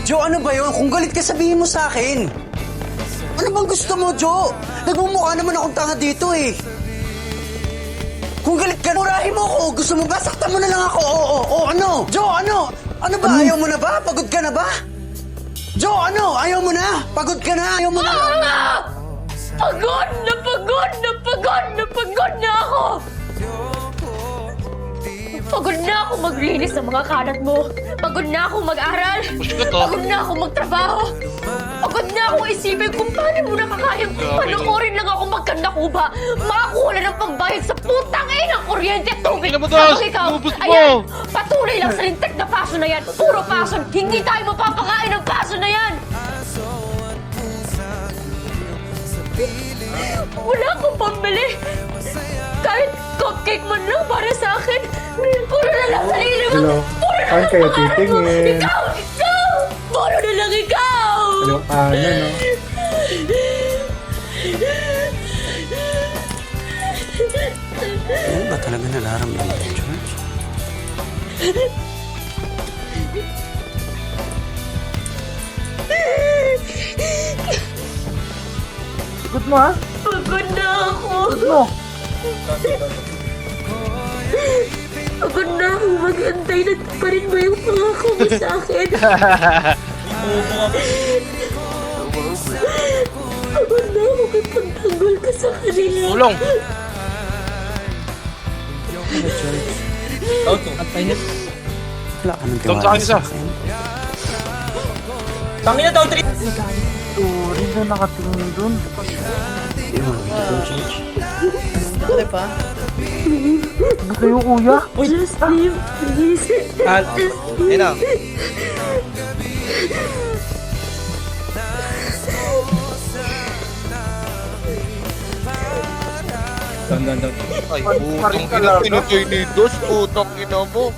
Jo, ano ba yun? Kung galit ka, sabihin mo sa akin. Ano bang gusto mo, Jo? Nagmumukha naman akong tanga dito eh. Kung galit ka, murahin mo ako. Gusto mo ba? Saktan mo na lang ako. Oo, ano? Jo, ano? Ano ba? Ayaw mo na ba? Pagod ka na ba? Jo, ano? Ayaw mo na? Pagod ka na? Ayaw mo na? Pagod na pagod na pagod na pagod na ako! Pagod na ako maglinis ng mga kalat mo. Pagod na ako mag-aral. Pagod na ako magtrabaho. Pagod na ako isipin kung paano mo nakakayang panoorin lang ako magkandakuba. Makakuha ng pambayad sa putang ng kuryente at tubig. Habang ikaw, ayan, patuloy lang sa lintik na paso na yan. Puro paso. Hindi tayo mapapakain ng paso na yan. Wala akong pambili. Kahit cupcake man lang para sa akin. Puro na lang sarili mo. Hello. Puro na Saan lang kayo pangarap mo. titingin? Ikaw! Puro na lang ikaw! Yung ano, no? Ano ba talaga nararamdaman mo, George? Ikot mo, ha? Pagod na ako. Ikot mo. Pagod na ako mag-antay na pa rin ba yung pangako mo sa akin? Pagod na ako kay pagtanggol ka sa kanila. Tulong! Wala ka nang Doon sa tiwala akin isa. sa akin. Sorry na nakatingin dun. Iwan mo ito, George. Ano kayo, kuya? Just leave, please. Ayun na. Ay, putong ina, pinutoy ni Dos, putong ina mo.